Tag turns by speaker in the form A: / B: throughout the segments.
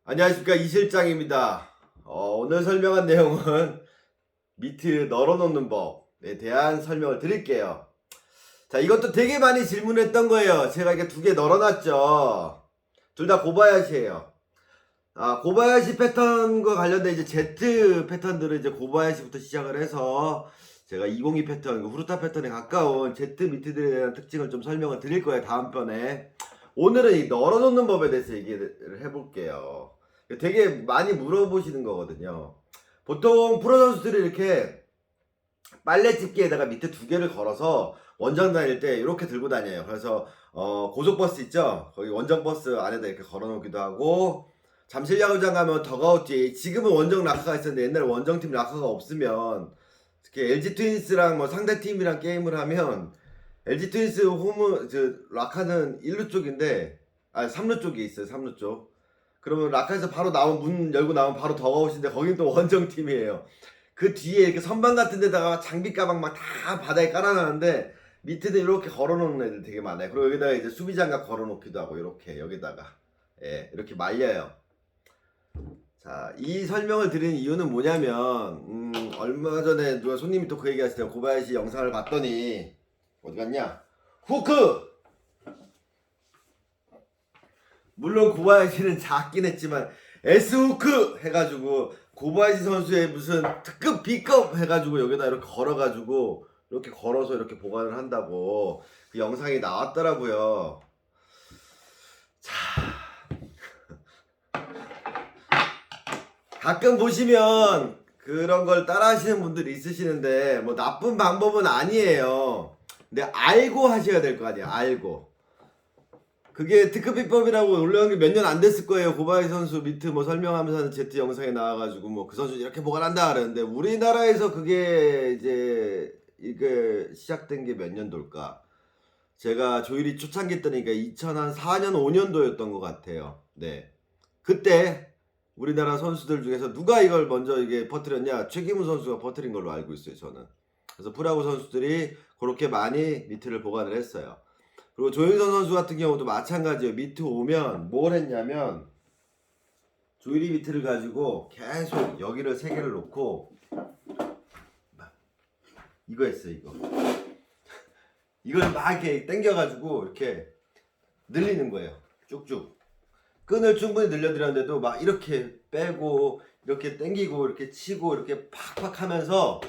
A: 안녕하십니까, 이 실장입니다. 오늘 설명한 내용은 미트 널어놓는 법에 대한 설명을 드릴게요. 자, 이것도 되게 많이 질문했던 거예요. 제가 이렇게 두 개 널어놨죠. 둘 다 고바야시예요. 고바야시 패턴과 관련된 이제 Z 패턴들을 이제 고바야시부터 시작을 해서 제가 202 패턴, 후르타 패턴에 가까운 Z 미트들에 대한 특징을 좀 설명을 드릴 거예요, 다음 편에. 오늘은 이 널어놓는 법에 대해서 얘기를 해볼게요. 되게 많이 물어보시는 거거든요. 보통 프로 선수들이 이렇게 빨래 집게에다가 밑에 두 개를 걸어서 원정 다닐 때 이렇게 들고 다녀요. 그래서 고속버스 있죠? 거기 원정버스 안에다 이렇게 걸어놓기도 하고, 잠실야구장 가면 더가웃 뒤에, 지금은 원정 락카가 있었는데 옛날에 원정팀 락카가 없으면 특히 LG 트윈스랑 뭐 상대팀이랑 게임을 하면, LG 트윈스 홈은 락카는 1루 쪽인데 3루 쪽에 있어요. 3루 쪽. 그러면 락카에서 바로 문 열고 나오면 바로 더가웃인데 거긴 또 원정팀이에요. 그 뒤에 이렇게 선반 같은 데다가 장비 가방 막 다 바닥에 깔아놨는데 밑에도 이렇게 걸어놓는 애들 되게 많아요. 그리고 여기다가 이제 수비장갑 걸어놓기도 하고, 이렇게 여기다가 이렇게 말려요. 자, 이 설명을 드리는 이유는 뭐냐면, 얼마 전에 누가 손님이 또 그 얘기 하시더라고요. 고바야시 영상을 봤더니 어디 갔냐? 후크! 물론 고바야시는 작긴 했지만 S후크 해가지고 고바야시 선수의 무슨 특급 B급 해가지고 여기다 이렇게 걸어가지고 이렇게 걸어서 이렇게 보관을 한다고 그 영상이 나왔더라고요. 자, 가끔 보시면 그런 걸 따라 하시는 분들이 있으시는데 뭐 나쁜 방법은 아니에요. 근데 알고 하셔야 될 거 아니에요. 알고. 그게 특급 비법이라고 올라온 게 몇 년 안 됐을 거예요. 고바야시 선수 미트 뭐 설명하면서 Z 영상에 나와가지고 뭐 그 선수 이렇게 보관한다 그러는데, 우리나라에서 그게 이제 이게 시작된 게 몇 년도일까? 제가 조일이 초창기 때니까 2004년 5년도였던 것 같아요. 네. 그때 우리나라 선수들 중에서 누가 이걸 먼저 이게 퍼뜨렸냐? 최기문 선수가 퍼뜨린 걸로 알고 있어요, 저는. 그래서 프로야구 선수들이 그렇게 많이 미트를 보관을 했어요. 그리고 조윤선 선수 같은 경우도 마찬가지예요. 미트 오면 뭘 했냐면, 조일이 미트를 가지고 계속 여기를 세 개를 놓고 이거 했어요. 이걸 막 이렇게 당겨가지고 이렇게 늘리는 거예요. 쭉쭉. 끈을 충분히 늘려드렸는데도 막 이렇게 빼고 이렇게 당기고 이렇게 치고 이렇게 팍팍 하면서,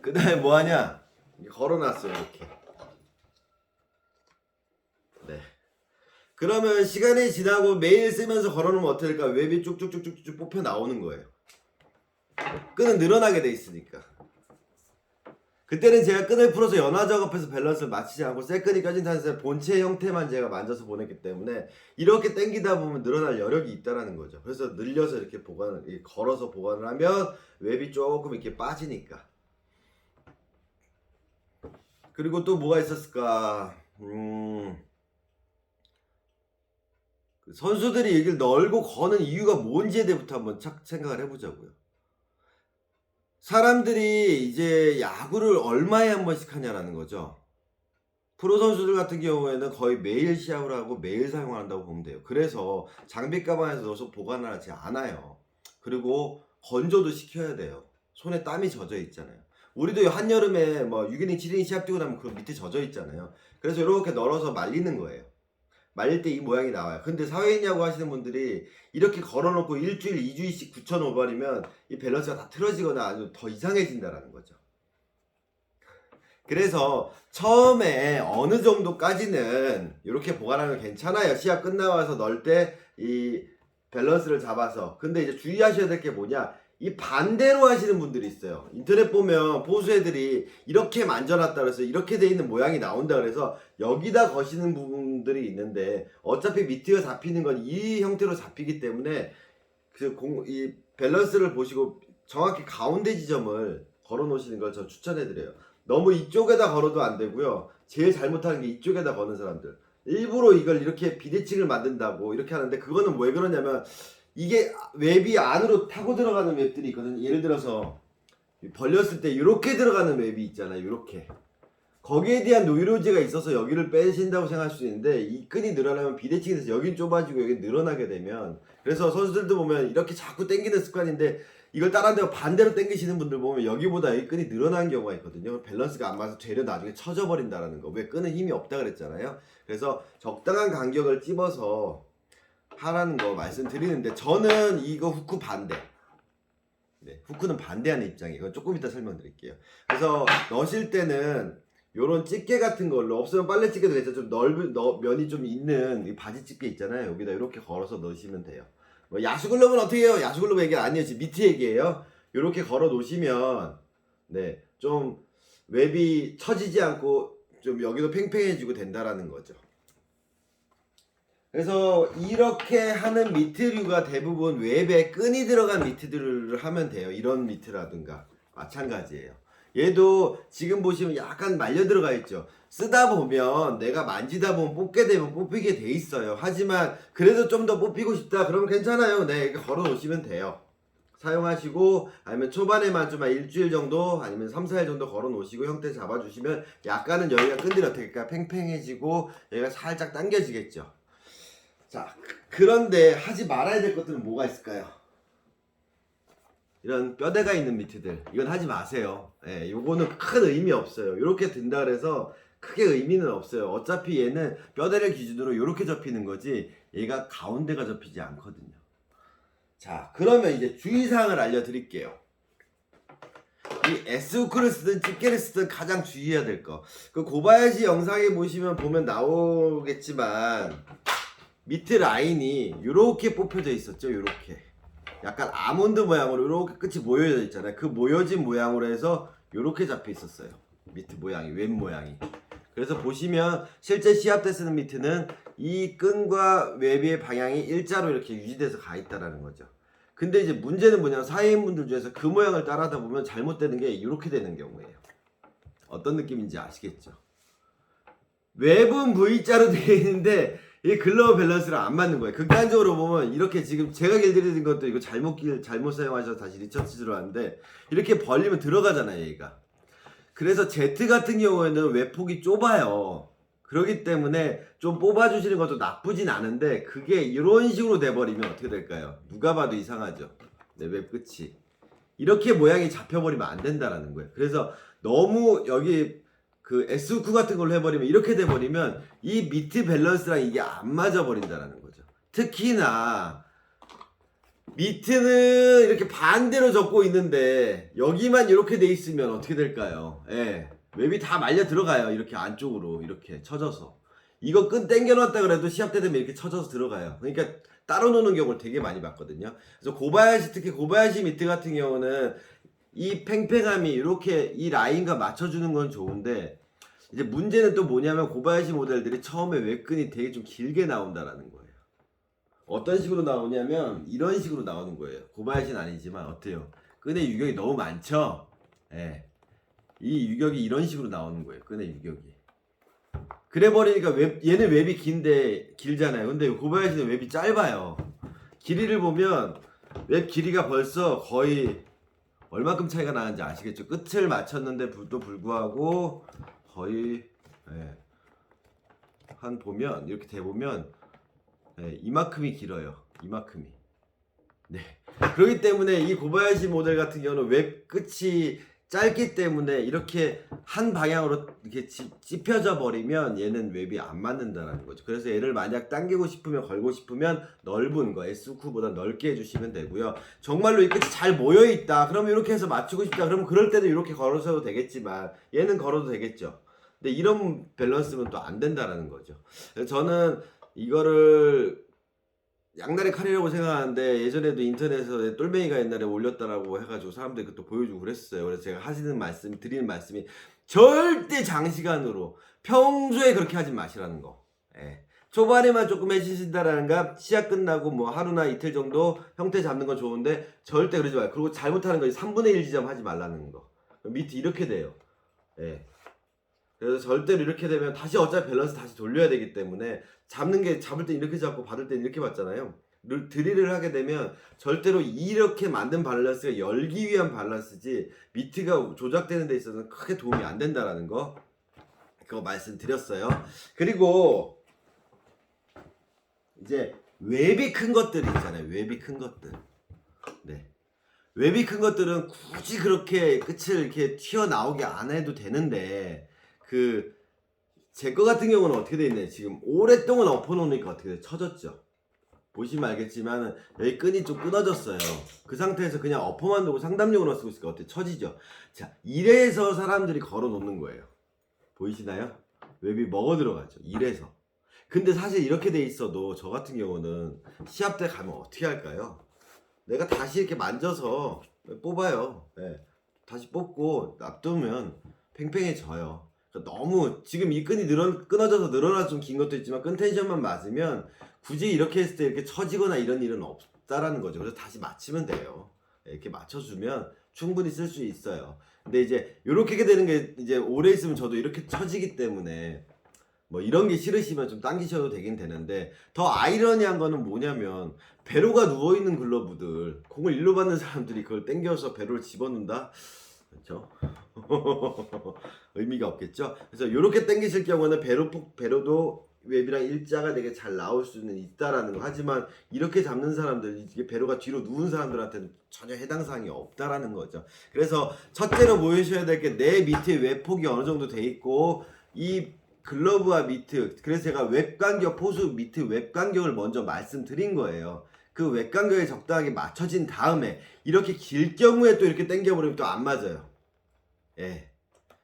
A: 그 다음에 뭐 하냐? 걸어놨어요. 이렇게. 네. 그러면 시간이 지나고 매일 쓰면서 걸어놓으면 어떻게 될까? 웹이 쭉쭉쭉쭉쭉 뽑혀 나오는 거예요. 끈은 늘어나게 돼 있으니까. 그때는 제가 끈을 풀어서 연화 작업해서 밸런스를 맞추지 않고 쇠끈이 껴진 탄스의 본체 형태만 제가 만져서 보냈기 때문에 이렇게 당기다 보면 늘어날 여력이 있다라는 거죠. 그래서 늘려서 이렇게 걸어서 보관을 하면 웹이 조금 이렇게 빠지니까. 그리고 또 뭐가 있었을까? 선수들이 여기를 널고 거는 이유가 뭔지에 대해부터 한번 생각을 해보자고요. 사람들이 이제 야구를 얼마에 한 번씩 하냐라는 거죠. 프로 선수들 같은 경우에는 거의 매일 시합을 하고 매일 사용한다고 보면 돼요. 그래서 장비 가방에서 넣어서 보관을 하지 않아요. 그리고 건조도 시켜야 돼요. 손에 땀이 젖어 있잖아요. 우리도 한여름에 뭐 6이닝 7이닝 시합 뛰고 나면 그 밑에 젖어 있잖아요. 그래서 이렇게 널어서 말리는 거예요. 말릴 때 이 모양이 나와요. 근데 사회인 야구 하시는 분들이 이렇게 걸어놓고 일주일 2주일씩 9,500발이면 이 밸런스가 다 틀어지거나 아주 더 이상해진다라는 거죠. 그래서 처음에 어느 정도까지는 이렇게 보관하면 괜찮아요. 시합 끝나고 와서 넣을 때 이 밸런스를 잡아서. 근데 이제 주의하셔야 될 게 뭐냐? 이 반대로 하시는 분들이 있어요. 인터넷 보면 보수 애들이 이렇게 만져놨다 그래서 이렇게 돼 있는 모양이 나온다 그래서 여기다 거시는 부분들이 있는데, 어차피 미트가 잡히는 건 이 형태로 잡히기 때문에 이 밸런스를 보시고 정확히 가운데 지점을 걸어 놓으시는 걸 저 추천해 드려요. 너무 이쪽에다 걸어도 안 되고요. 제일 잘못하는 게 이쪽에다 거는 사람들. 일부러 이걸 이렇게 비대칭을 만든다고 이렇게 하는데, 그거는 왜 그러냐면 이게 웹이 안으로 타고 들어가는 웹들이 있거든요. 예를 들어서 벌렸을 때 이렇게 들어가는 웹이 있잖아요. 이렇게. 거기에 대한 노이로제가 있어서 여기를 빼신다고 생각할 수 있는데 이 끈이 늘어나면 비대칭이 돼서 여긴 좁아지고 여긴 늘어나게 되면 그래서 선수들도 보면 이렇게 자꾸 당기는 습관인데 이걸 따라한다고 반대로 당기시는 분들 보면 여기보다 이 끈이 늘어나는 경우가 있거든요. 밸런스가 안 맞아서 되려 나중에 처져 버린다라는 거. 왜 끈은 힘이 없다 그랬잖아요. 그래서 적당한 간격을 찝어서 하라는 거 말씀드리는데 저는 이거 후크 반대. 네, 후크는 반대하는 입장이에요. 이건 조금 이따 설명드릴게요. 그래서 넣으실 때는 요런 집게 같은 걸로 없으면 빨래 집게도 괜찮죠. 좀 넓은 면이 좀 있는 이 바지 집게 있잖아요. 여기다 이렇게 걸어서 넣으시면 돼요. 뭐 야수글러브는 어떻게 해요? 야수글러브 얘기 아니에요. 지금 미트 얘기예요. 이렇게 걸어 놓으시면 네, 좀 웹이 처지지 않고 좀 여기도 팽팽해지고 된다라는 거죠. 그래서 이렇게 하는 미트류가 대부분 웹에 끈이 들어간 미트들을 하면 돼요. 이런 미트라든가 마찬가지예요. 얘도 지금 보시면 약간 말려 들어가 있죠. 쓰다 보면 내가 만지다 보면 뽑게 되면 뽑히게 돼 있어요. 하지만 그래도 좀 더 뽑히고 싶다 그러면 괜찮아요. 네, 이렇게 걸어 놓으시면 돼요. 사용하시고 아니면 초반에만 좀 한 일주일 정도 아니면 3, 4일 정도 걸어 놓으시고 형태 잡아주시면 약간은 여기가 끈들이 어떻게 할까 팽팽해지고 여기가 살짝 당겨지겠죠. 자, 그런데 하지 말아야 될 것들은 뭐가 있을까요? 이런 뼈대가 있는 미트들 이건 하지 마세요. 예, 요거는 큰 의미 없어요. 이렇게 든다 그래서 크게 의미는 없어요. 어차피 얘는 뼈대를 기준으로 이렇게 접히는 거지 얘가 가운데가 접히지 않거든요. 자, 그러면 이제 주의사항을 알려드릴게요. 이 S후크를 쓰든 집게를 쓰든 가장 주의해야 될 거. 그 고바야시 영상에 보면 나오겠지만 미트 라인이 이렇게 뽑혀져 있었죠. 이렇게 약간 아몬드 모양으로 이렇게 끝이 모여져 있잖아요. 그 모여진 모양으로 해서 이렇게 잡혀 있었어요. 미트 모양이 웹 모양이. 그래서 보시면 실제 시합 때 쓰는 미트는 이 끈과 웹의 방향이 일자로 이렇게 유지돼서 가 있다라는 거죠. 근데 이제 문제는 뭐냐면 사회인분들 중에서 그 모양을 따라하다 보면 잘못되는 게 이렇게 되는 경우예요. 어떤 느낌인지 아시겠죠? 웹은 V자로 되어 있는데 이 글러브 밸런스랑 안 맞는 거예요. 극단적으로 보면 이렇게 지금 제가 길들이는 것도 이거 잘못 사용하셔서 다시 리처치로 하는데 이렇게 벌리면 들어가잖아요, 얘가. 그래서 Z 같은 경우에는 웹폭이 좁아요. 그렇기 때문에 좀 뽑아주시는 것도 나쁘진 않은데 그게 이런 식으로 돼버리면 어떻게 될까요? 누가 봐도 이상하죠. 네, 웹 끝이. 이렇게 모양이 잡혀버리면 안 된다라는 거예요. 그래서 너무 여기 그 S후크 같은 걸로 해버리면 이렇게 돼버리면 이 미트 밸런스랑 이게 안 맞아버린다라는 거죠. 특히나 미트는 이렇게 반대로 접고 있는데 여기만 이렇게 돼 있으면 어떻게 될까요? 예, 웹이 다 말려 들어가요. 이렇게 안쪽으로 이렇게 쳐져서 이거 끈 당겨 놨다 그래도 시합 때 되면 이렇게 쳐져서 들어가요. 그러니까 따로 노는 경우를 되게 많이 봤거든요. 그래서 고바야시 특히 고바야시 미트 같은 경우는 이 팽팽함이 이렇게 이 라인과 맞춰주는 건 좋은데 이제 문제는 또 뭐냐면 고바야시 모델들이 처음에 웹끈이 되게 좀 길게 나온다라는 거예요. 어떤 식으로 나오냐면 이런 식으로 나오는 거예요. 고바야시는 아니지만 어때요? 끈의 유격이 너무 많죠? 예. 이 유격이 이런 식으로 나오는 거예요. 끈의 유격이. 그래 버리니까 얘는 웹이 길잖아요. 근데 고바야시는 웹이 짧아요. 길이를 보면 웹 길이가 벌써 거의 얼마큼 차이가 나는지 아시겠죠? 끝을 맞췄는데 도 불구하고 거의 예, 한 보면 이렇게 대보면 예, 이만큼이 길어요. 이만큼이. 네. 그렇기 때문에 이 고바야시 모델 같은 경우는 웹 끝이 짧기 때문에 이렇게 한 방향으로 이렇게 찝혀져 버리면 얘는 웹이 안 맞는다는 거죠. 그래서 얘를 만약 당기고 싶으면 걸고 싶으면 넓은 거 S후크보다 넓게 해주시면 되고요. 정말로 이 끝이 잘 모여 있다. 그러면 이렇게 해서 맞추고 싶다. 그러면 그럴 때도 이렇게 걸어서도 되겠지만 얘는 걸어도 되겠죠. 근데 이런 밸런스는 또 안 된다라는 거죠. 저는 이거를 양날의 칼이라고 생각하는데 예전에도 인터넷에서 똘맹이가 옛날에 올렸다라고 해가지고 사람들이 그것도 보여주고 그랬어요. 그래서 제가 드리는 말씀이 절대 장시간으로 평소에 그렇게 하지 마시라는 거. 예. 초반에만 조금 해주신다라는가 시합 끝나고 뭐 하루나 이틀 정도 형태 잡는 건 좋은데 절대 그러지 마요. 그리고 잘못하는 거 3분의 1 지점 하지 말라는 거. 밑에 이렇게 돼요. 예. 그래서 절대로 이렇게 되면 다시 어차피 밸런스 다시 돌려야 되기 때문에 잡을 때 이렇게 잡고 받을 때 이렇게 받잖아요. 드릴을 하게 되면 절대로 이렇게 만든 밸런스가 열기 위한 밸런스지 미트가 조작되는 데 있어서는 크게 도움이 안 된다라는 거 그거 말씀드렸어요. 그리고 이제 웹이 큰 것들 있잖아요. 웹이 큰 것들. 네. 웹이 큰 것들은 굳이 그렇게 끝을 이렇게 튀어나오게 안 해도 되는데, 제 거 같은 경우는 어떻게 돼 있나요? 지금 오랫동안 엎어놓으니까 어떻게 돼? 쳐졌죠. 보시면 알겠지만 여기 끈이 좀 끊어졌어요. 그 상태에서 그냥 엎어만 두고 상담용으로 쓰고 있으니까 어떻게 처지죠? 자, 이래서 사람들이 걸어 놓는 거예요. 보이시나요? 웹이 먹어 들어가죠. 이래서. 근데 사실 이렇게 돼 있어도 저 같은 경우는 시합 때 가면 어떻게 할까요? 내가 다시 이렇게 만져서 뽑아요. 네. 다시 뽑고 놔두면 팽팽해져요. 그러니까 너무 지금 이 끈이 끊어져서 늘어나서 좀 긴 것도 있지만 끈 텐션만 맞으면 굳이 이렇게 했을 때 이렇게 처지거나 이런 일은 없다라는 거죠. 그래서 다시 맞추면 돼요. 이렇게 맞춰주면 충분히 쓸 수 있어요. 근데 이제 이렇게 되는 게 이제 오래 있으면 저도 이렇게 처지기 때문에 뭐 이런 게 싫으시면 좀 당기셔도 되긴 되는데, 더 아이러니한 거는 뭐냐면 배로가 누워있는 글러브들, 공을 일로 받는 사람들이 그걸 당겨서 배로를 집어넣는다? 그렇죠? 의미가 없겠죠? 그래서 이렇게 당기실 경우는 배로도 웹이랑 일자가 되게 잘 나올 수는 있다라는 거. 하지만 이렇게 잡는 사람들, 이게 배로가 뒤로 누운 사람들한테는 전혀 해당 사항이 없다라는 거죠. 그래서 첫째로 보여주셔야 될 게 내 밑에 웹 폭이 어느 정도 돼 있고, 이 글러브와 미트, 그래서 제가 웹 간격, 포수 미트 웹 간격을 먼저 말씀드린 거예요. 그 웹 간격에 적당하게 맞춰진 다음에 이렇게 길 경우에 또 이렇게 당겨버리면 또 안 맞아요. 예.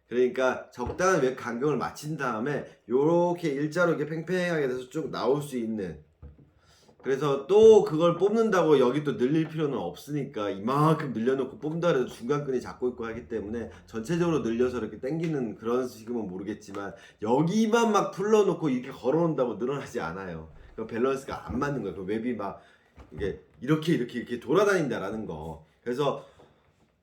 A: 그러니까 적당한 웹 간격을 맞춘 다음에 요렇게 일자로 이렇게 팽팽하게 돼서 쭉 나올 수 있는, 그래서 또 그걸 뽑는다고 여기 또 늘릴 필요는 없으니까 이만큼 늘려놓고 뽑는다 해도 중간끈이 잡고 있고 하기 때문에 전체적으로 늘려서 이렇게 당기는 그런 식이면 모르겠지만 여기만 막 풀러놓고 이렇게 걸어놓는다고 늘어나지 않아요. 그 밸런스가 안 맞는 거예요. 그 웹이 막 이게 이렇게 돌아다닌다라는 거. 그래서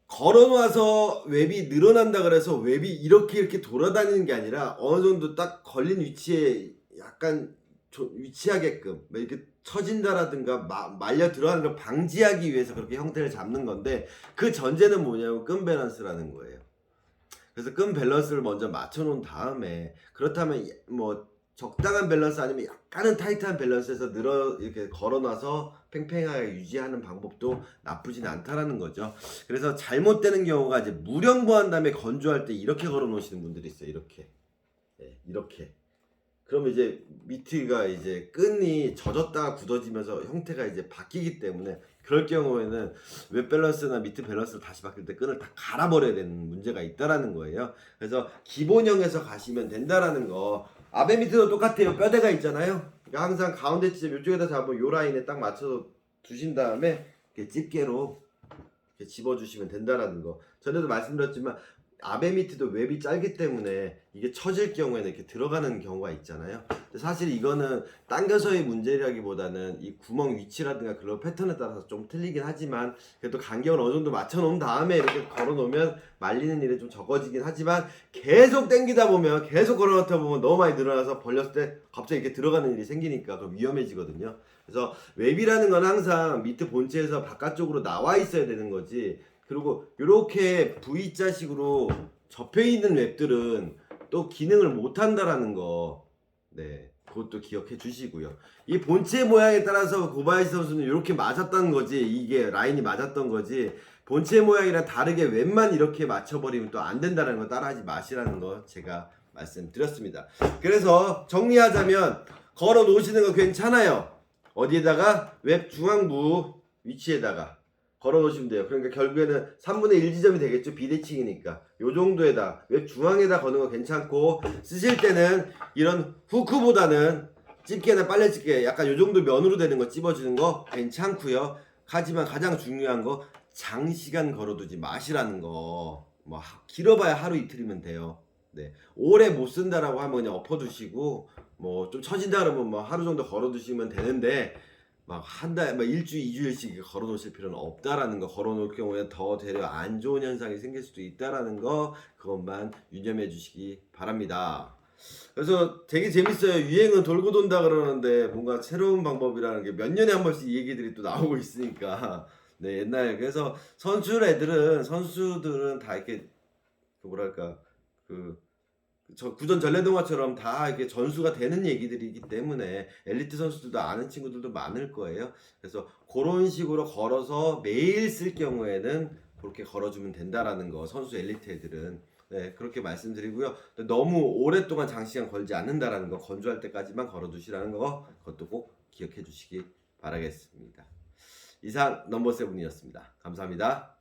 A: 걸어놔서 웹이 늘어난다 그래서 웹이 이렇게 돌아다니는 게 아니라 어느 정도 딱 걸린 위치에 약간 위치하게끔 이렇게 처진다라든가 말려 들어가는 걸 방지하기 위해서 그렇게 형태를 잡는 건데, 그 전제는 뭐냐면 끈 밸런스라는 거예요. 그래서 끈 밸런스를 먼저 맞춰 놓은 다음에, 그렇다면 뭐 적당한 밸런스 아니면 약간은 타이트한 밸런스에서 이렇게 걸어놔서 팽팽하게 유지하는 방법도 나쁘진 않다라는 거죠. 그래서 잘못되는 경우가 이제 무령부한 다음에 건조할 때 이렇게 걸어 놓으시는 분들이 있어요. 이렇게. 네, 이렇게. 그러면 이제 미트가 이제 끈이 젖었다가 굳어지면서 형태가 이제 바뀌기 때문에, 그럴 경우에는 웹 밸런스나 미트 밸런스를 다시 바뀔 때 끈을 다 갈아버려야 되는 문제가 있다라는 거예요. 그래서 기본형에서 가시면 된다라는 거. 아베 미트도 똑같아요. 뼈대가 있잖아요. 그러니까 항상 가운데쯤 이쪽에다 잡으면 요 라인에 딱 맞춰서 두신 다음에 이렇게 집게로 이렇게 집어주시면 된다라는 거. 전에도 말씀드렸지만 아베 미트도 웹이 짧기 때문에 이게 처질 경우에는 이렇게 들어가는 경우가 있잖아요. 근데 사실 이거는 당겨서의 문제라기보다는 이 구멍 위치라든가 글러브 패턴에 따라서 좀 틀리긴 하지만, 그래도 간격을 어느 정도 맞춰 놓은 다음에 이렇게 걸어 놓으면 말리는 일이 좀 적어지긴 하지만, 계속 당기다 보면, 계속 걸어 놓다 보면 너무 많이 늘어나서 벌렸을 때 갑자기 이렇게 들어가는 일이 생기니까 더 위험해지거든요. 그래서 웹이라는 건 항상 미트 본체에서 바깥쪽으로 나와 있어야 되는 거지, 그리고 이렇게 V자식으로 접혀있는 웹들은 또 기능을 못한다라는 거, 네, 그것도 기억해 주시고요. 이 본체 모양에 따라서 고바야시 선수는 이렇게 맞았던 거지, 이게 라인이 맞았던 거지, 본체 모양이랑 다르게 웹만 이렇게 맞춰버리면 또 안 된다는 거 따라하지 마시라는 거 제가 말씀드렸습니다. 그래서 정리하자면 걸어 놓으시는 거 괜찮아요. 어디에다가? 웹 중앙부 위치에다가 걸어 놓으시면 돼요. 그러니까 결국에는 3분의 1 지점이 되겠죠. 비대칭이니까. 요 정도에다 웹 중앙에다 거는 거 괜찮고, 쓰실 때는 이런 후크보다는 집게나 빨래 집게 약간 요 정도 면으로 되는 거 찝어주는 거 괜찮고요. 하지만 가장 중요한 거, 장시간 걸어두지 마시라는 거. 뭐 길어봐야 하루 이틀이면 돼요. 네, 오래 못 쓴다라고 하면 그냥 엎어두시고, 뭐 좀 처진다 그러면 뭐 하루 정도 걸어두시면 되는데, 막 한 달, 막 일주일, 이주일씩 걸어 놓으실 필요는 없다라는 거. 걸어 놓을 경우에 더 되려 안 좋은 현상이 생길 수도 있다라는 거, 그것만 유념해 주시기 바랍니다. 그래서 되게 재밌어요. 유행은 돌고 돈다 그러는데 뭔가 새로운 방법이라는 게 몇 년에 한 번씩 이 얘기들이 또 나오고 있으니까. 네, 옛날 그래서 선수들은 다 이렇게 뭐랄까, 그 구전 전래동화처럼 다 이게 전수가 되는 얘기들이기 때문에 엘리트 선수들도 아는 친구들도 많을 거예요. 그래서 그런 식으로 걸어서 매일 쓸 경우에는 그렇게 걸어주면 된다라는 거, 선수 엘리트 애들은. 네, 그렇게 말씀드리고요. 너무 오랫동안 장시간 걸지 않는다라는 거, 건조할 때까지만 걸어두시라는 거, 그것도 꼭 기억해 주시기 바라겠습니다. 이상 넘버 세븐이었습니다. 감사합니다.